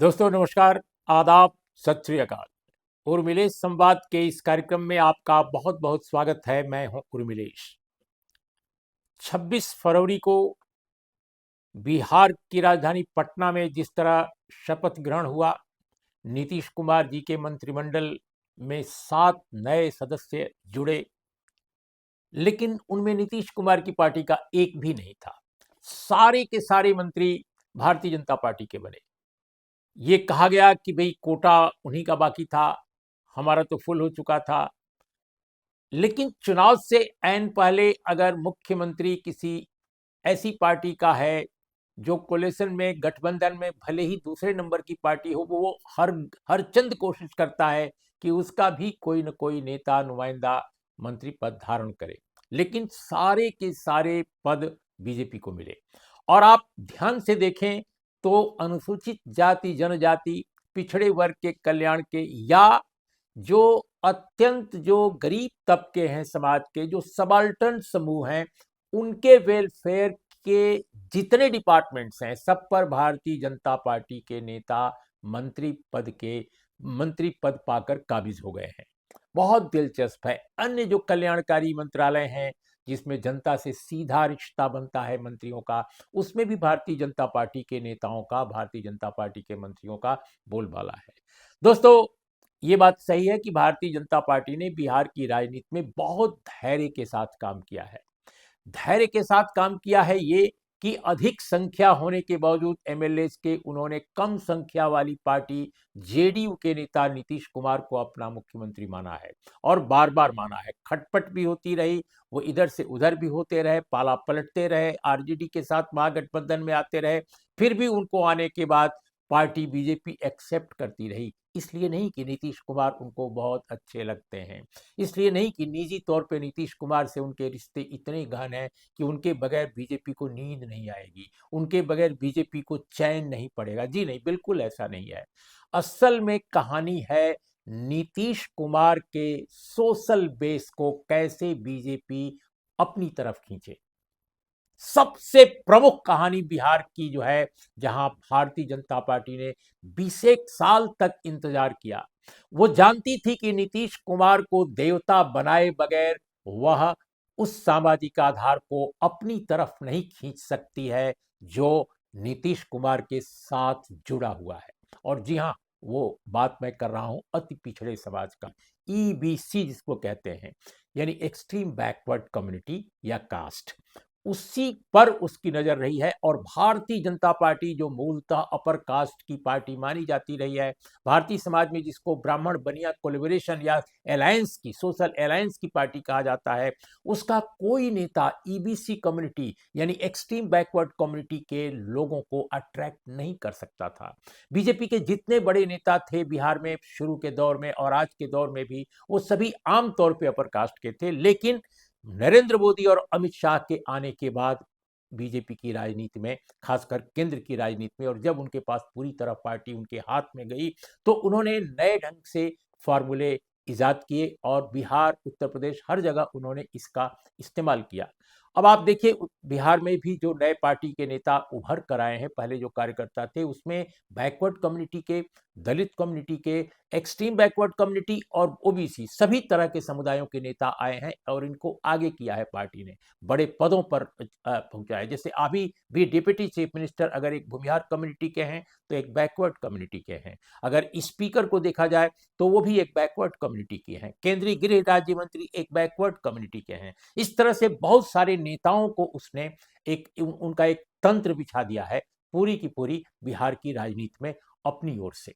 दोस्तों नमस्कार, आदाब, सत श्री अकाल। उर्मिलेश संवाद के इस कार्यक्रम में आपका बहुत बहुत स्वागत है। मैं हूं उर्मिलेश। 26 फरवरी को बिहार की राजधानी पटना में जिस तरह शपथ ग्रहण हुआ, नीतीश कुमार जी के मंत्रिमंडल में 7 नए सदस्य जुड़े, लेकिन उनमें नीतीश कुमार की पार्टी का एक भी नहीं था। सारे के सारे मंत्री भारतीय जनता पार्टी के बने। ये कहा गया कि भाई कोटा उन्हीं का बाकी था, हमारा तो फुल हो चुका था। लेकिन चुनाव से ऐन पहले अगर मुख्यमंत्री किसी ऐसी पार्टी का है जो कोलिशन में, गठबंधन में भले ही दूसरे नंबर की पार्टी हो, वो हर हर चंद कोशिश करता है कि उसका भी कोई न कोई नेता, नुमाइंदा, मंत्री पद धारण करे। लेकिन सारे के सारे पद बीजेपी को मिले। और आप ध्यान से देखें तो अनुसूचित जाति, जनजाति, पिछड़े वर्ग के कल्याण के, या जो अत्यंत जो गरीब तबके हैं समाज के, जो सबाल्टर्न समूह हैं, उनके वेलफेयर के जितने डिपार्टमेंट्स हैं, सब पर भारतीय जनता पार्टी के नेता मंत्री पद पाकर काबिज हो गए हैं। बहुत दिलचस्प है। अन्य जो कल्याणकारी मंत्रालय हैं, जिसमें जनता से सीधा रिश्ता बनता है मंत्रियों का, उसमें भी भारतीय जनता पार्टी के नेताओं का, भारतीय जनता पार्टी के मंत्रियों का बोलबाला है। दोस्तों, ये बात सही है कि भारतीय जनता पार्टी ने बिहार की राजनीति में बहुत धैर्य के साथ काम किया है। धैर्य के साथ काम किया है ये कि अधिक संख्या होने के बावजूद एमएलए के उन्होंने कम संख्या वाली पार्टी जेडीयू के नेता नीतीश कुमार को अपना मुख्यमंत्री माना है, और बार बार माना है। खटपट भी होती रही, वो इधर से उधर भी होते रहे, पाला पलटते रहे, आरजेडी के साथ महागठबंधन में आते रहे, फिर भी उनको आने के बाद पार्टी बीजेपी एक्सेप्ट करती रही। इसलिए नहीं कि नीतीश कुमार उनको बहुत अच्छे लगते हैं, इसलिए नहीं कि निजी तौर पे नीतीश कुमार से उनके रिश्ते इतने गहन हैं कि उनके बगैर बीजेपी को नींद नहीं आएगी, उनके बगैर बीजेपी को चैन नहीं पड़ेगा। जी नहीं, बिल्कुल ऐसा नहीं है। असल में कहानी है नीतीश कुमार के सोशल बेस को कैसे बीजेपी अपनी तरफ खींचे। सबसे प्रमुख कहानी बिहार की जो है, जहां भारतीय जनता पार्टी ने 20 साल तक इंतजार किया। वो जानती थी कि नीतीश कुमार को देवता बनाए बगैर वह उस सामाजिक आधार को अपनी तरफ नहीं खींच सकती है जो नीतीश कुमार के साथ जुड़ा हुआ है। और जी हां, वो बात मैं कर रहा हूं अति पिछड़े समाज का, ईबीसी जिसको कहते हैं, यानी एक्सट्रीम बैकवर्ड कम्युनिटी या कास्ट। उसी पर उसकी नजर रही है। और भारतीय जनता पार्टी जो मूलतः अपर कास्ट की पार्टी मानी जाती रही है, भारतीय समाज में जिसको ब्राह्मण बनिया कोलिबरेशन या अलायंस की, सोशल अलायंस की पार्टी कहा जाता है, उसका कोई नेता ईबीसी कम्युनिटी यानी एक्सट्रीम बैकवर्ड कम्युनिटी के लोगों को अट्रैक्ट नहीं कर सकता था। बीजेपी के जितने बड़े नेता थे बिहार में शुरू के दौर में और आज के दौर में भी, वो सभी आमतौर पर अपर कास्ट के थे। लेकिन नरेंद्र मोदी और अमित शाह के आने के बाद बीजेपी की राजनीति में, खासकर केंद्र की राजनीति में, और जब उनके पास पूरी तरह पार्टी उनके हाथ में गई, तो उन्होंने नए ढंग से फार्मूले इजाद किए और बिहार, उत्तर प्रदेश, हर जगह उन्होंने इसका इस्तेमाल किया। अब आप देखिए, बिहार में भी जो नए पार्टी के नेता उभर कर आए हैं, पहले जो कार्यकर्ता थे उसमें बैकवर्ड कम्युनिटी के, दलित कम्युनिटी के, एक्सट्रीम बैकवर्ड कम्युनिटी और ओबीसी, सभी तरह के समुदायों के नेता आए हैं और इनको आगे किया है पार्टी ने, बड़े पदों पर पहुंचा है। जैसे अभी भी डिप्टी चीफ मिनिस्टर अगर एक भूमिहार कम्युनिटी के हैं तो एक बैकवर्ड कम्युनिटी के हैं। अगर स्पीकर को देखा जाए तो वो भी एक बैकवर्ड कम्युनिटी के हैं। केंद्रीय गृह राज्य मंत्री एक बैकवर्ड कम्युनिटी के हैं। इस तरह से बहुत सारे नेताओं को उसने उनका एक तंत्र बिछा दिया है पूरी की पूरी बिहार की राजनीति में अपनी ओर से।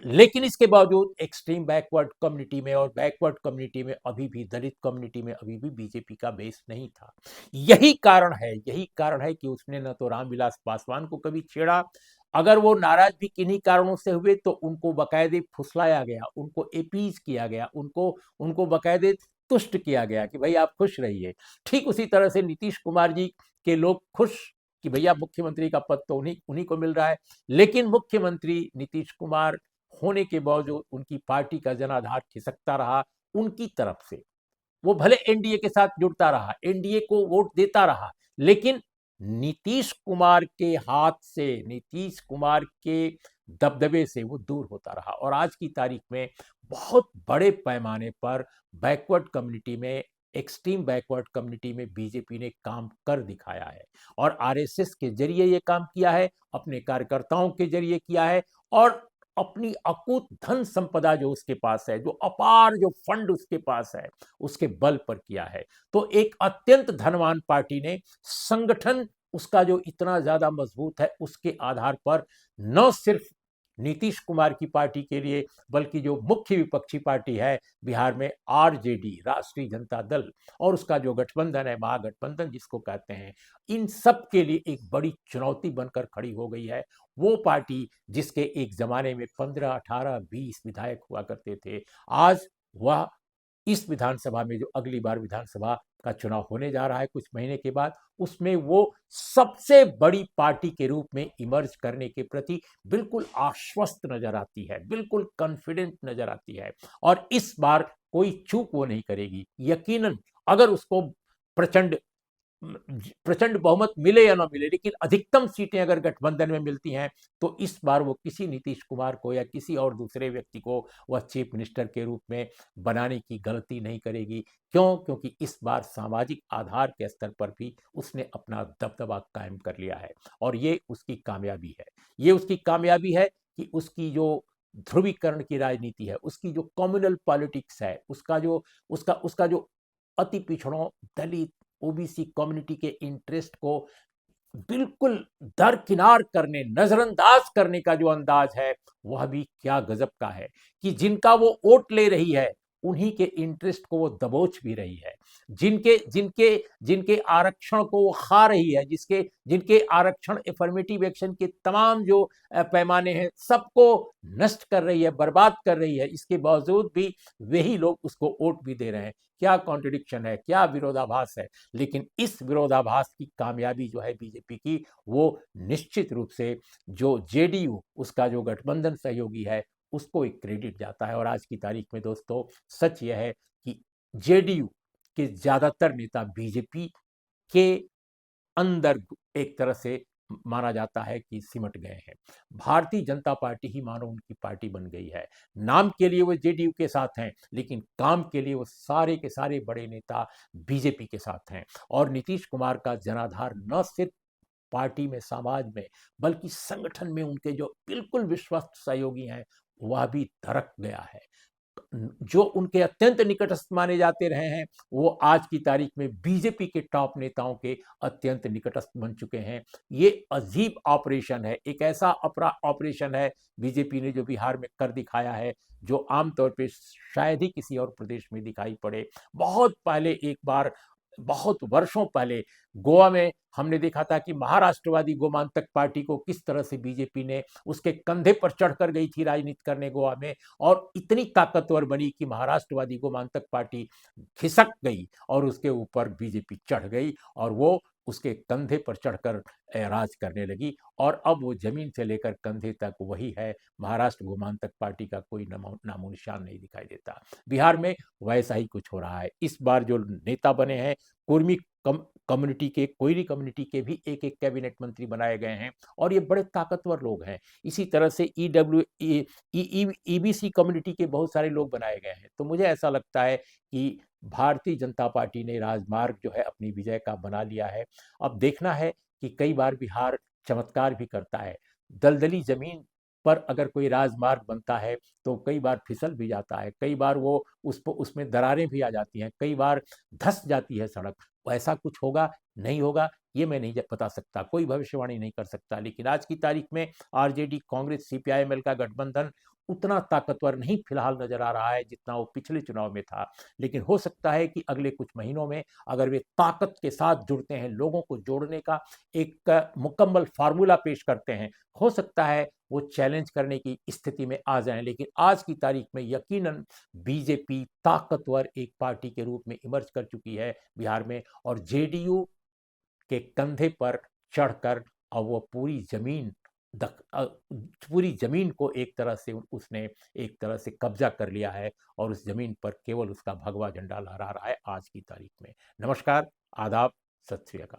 लेकिन इसके बावजूद एक्सट्रीम बैकवर्ड कम्युनिटी में और बैकवर्ड कम्युनिटी में अभी भी, दलित कम्युनिटी में अभी भी बीजेपी का बेस नहीं था। यही कारण है कि उसने न तो रामविलास पासवान को कभी छेड़ा, अगर वो नाराज भी किन्हीं कारणों से हुए तो उनको बकायदे फुसलाया गया, उनको एपीज किया गया, उनको उनको बकायदे तुष्ट किया गया कि भाई आप खुश रहिए। ठीक उसी तरह से नीतीश कुमार जी के लोग खुश कि भैया मुख्यमंत्री का पद तो उन्हीं उन्हीं को मिल रहा है। लेकिन मुख्यमंत्री नीतीश कुमार होने के बावजूद उनकी पार्टी का जनाधार खिसकता रहा उनकी तरफ से। वो भले एनडीए के साथ जुड़ता रहा, एनडीए को वोट देता रहा, लेकिन नीतीश कुमार के हाथ से, नीतीश कुमार के दबदबे से वो दूर होता रहा और आज की तारीख में बहुत बड़े पैमाने पर बैकवर्ड कम्युनिटी में, एक्सट्रीम बैकवर्ड कम्युनिटी में बीजेपी ने काम कर दिखाया है और आरएसएस के जरिए ये काम किया है, अपने कार्यकर्ताओं के जरिए किया है और अपनी अकूत धन संपदा जो उसके पास है, जो अपार जो फंड उसके पास है, उसके बल पर किया है। तो एक अत्यंत धनवान पार्टी ने संगठन उसका जो इतना ज्यादा मजबूत है, उसके आधार पर न सिर्फ नीतीश कुमार की पार्टी के लिए, बल्कि जो मुख्य विपक्षी पार्टी है बिहार में, आरजेडी, राष्ट्रीय जनता दल, और उसका जो गठबंधन है, महागठबंधन जिसको कहते हैं, इन सब के लिए एक बड़ी चुनौती बनकर खड़ी हो गई है। वो पार्टी जिसके एक जमाने में 15, 18, 20 विधायक हुआ करते थे, आज वह इस विधानसभा में, जो अगली बार विधानसभा का चुनाव होने जा रहा है कुछ महीने के बाद, उसमें वो सबसे बड़ी पार्टी के रूप में इमर्ज करने के प्रति बिल्कुल आश्वस्त नजर आती है, बिल्कुल कॉन्फिडेंट नजर आती है और इस बार कोई चूक वो नहीं करेगी। यकीनन अगर उसको प्रचंड प्रचंड बहुमत मिले या ना मिले, लेकिन अधिकतम सीटें अगर गठबंधन में मिलती हैं तो इस बार वो किसी नीतीश कुमार को या किसी और दूसरे व्यक्ति को वह चीफ मिनिस्टर के रूप में बनाने की गलती नहीं करेगी। क्यों? क्योंकि इस बार सामाजिक आधार के स्तर पर भी उसने अपना दबदबा कायम कर लिया है और ये उसकी कामयाबी है। ये उसकी कामयाबी है कि उसकी जो ध्रुवीकरण की राजनीति है, उसकी जो कम्युनल पॉलिटिक्स है, उसका जो अति पिछड़ों, दलित, ओबीसी कम्युनिटी के इंटरेस्ट को बिल्कुल दरकिनार करने, नजरअंदाज करने का जो अंदाज है, वह भी क्या गजब का है कि जिनका वो वोट ले रही है, उन्हीं के इंटरेस्ट को वो दबोच भी रही है। जिनके जिनके जिनके आरक्षण को वो खा रही है, जिसके जिनके आरक्षण एफर्मेटिव एक्शन के तमाम जो पैमाने हैं, सबको नष्ट कर रही है, बर्बाद कर रही है, इसके बावजूद भी वही लोग उसको वोट भी दे रहे हैं। क्या कॉन्ट्रडिक्शन है, क्या विरोधाभास है। लेकिन इस विरोधाभास की कामयाबी जो है बीजेपी की, वो निश्चित रूप से जो जेडीयू, उसका जो गठबंधन सहयोगी है, उसको एक क्रेडिट जाता है। और आज की तारीख में दोस्तों, सच यह है कि जेडीयू के ज्यादातर नेता बीजेपी के अंदर एक तरह से माना जाता है कि सिमट गए हैं। भारतीय जनता पार्टी ही मानो उनकी पार्टी बन गई है। नाम के लिए वो जेडीयू के साथ हैं, लेकिन काम के लिए वो सारे के सारे बड़े नेता बीजेपी के साथ हैं। और नीतीश कुमार का जनाधार न सिर्फ पार्टी में, समाज में, बल्कि संगठन में उनके जो बिल्कुल विश्वस्त सहयोगी हैं, वह भी धड़क गया है। जो उनके अत्यंत निकटस्थ माने जाते रहे हैं, वो आज की तारीख में बीजेपी के टॉप नेताओं के अत्यंत निकटस्थ बन चुके हैं। ये अजीब ऑपरेशन है, एक ऐसा ऑपरेशन है बीजेपी ने जो बिहार में कर दिखाया है, जो आमतौर पे शायद ही किसी और प्रदेश में दिखाई पड़े। बहुत पहले एक बार, बहुत वर्षों पहले गोवा में हमने देखा था कि महाराष्ट्रवादी गोमांतक पार्टी को किस तरह से बीजेपी ने उसके कंधे पर चढ़कर गई थी राजनीति करने गोवा में, और इतनी ताकतवर बनी कि महाराष्ट्रवादी गोमांतक पार्टी खिसक गई और उसके ऊपर बीजेपी चढ़ गई और वो उसके कंधे पर चढ़कर राज करने लगी। और अब वो जमीन से लेकर कंधे तक वही है। महाराष्ट्र गोमांतक पार्टी का कोई नामो निशान नहीं दिखाई देता। बिहार में वैसा ही कुछ हो रहा है। इस बार जो नेता बने हैं, कुर्मी कम्युनिटी के, कोयरी कम्युनिटी के भी एक एक कैबिनेट मंत्री बनाए गए हैं और ये बड़े ताकतवर लोग हैं। इसी तरह से ईबीसी कम्युनिटी के बहुत सारे लोग बनाए गए हैं। तो मुझे ऐसा लगता है कि भारतीय जनता पार्टी ने राजमार्ग जो है अपनी विजय का बना लिया है। अब देखना है कि कई बार बिहार चमत्कार भी करता है। दलदली जमीन पर अगर कोई राजमार्ग बनता है तो कई बार फिसल भी जाता है, कई बार वो उसमें दरारें भी आ जाती हैं, कई बार धंस जाती है सड़क। ऐसा कुछ होगा, नहीं होगा, ये मैं नहीं बता सकता, कोई भविष्यवाणी नहीं कर सकता। लेकिन आज की तारीख में आरजेडी, कांग्रेस, सीपीआईएमएल का गठबंधन उतना ताकतवर नहीं फिलहाल नजर आ रहा है जितना वो पिछले चुनाव में था। लेकिन हो सकता है कि अगले कुछ महीनों में अगर वे ताकत के साथ जुड़ते हैं, लोगों को जोड़ने का एक मुकम्मल फार्मूला पेश करते हैं, हो सकता है वो चैलेंज करने की स्थिति में आ जाएं। लेकिन आज की तारीख में यकीनन बीजेपी ताकतवर एक पार्टी के रूप में इमर्ज कर चुकी है बिहार में, और जेडीयू के कंधे पर चढ़कर अब वो पूरी जमीन को एक तरह से उसने एक तरह से कब्जा कर लिया है और उस जमीन पर केवल उसका भगवा झंडा लहरा रहा है आज की तारीख में। नमस्कार, आदाब, सत श्री अकाल।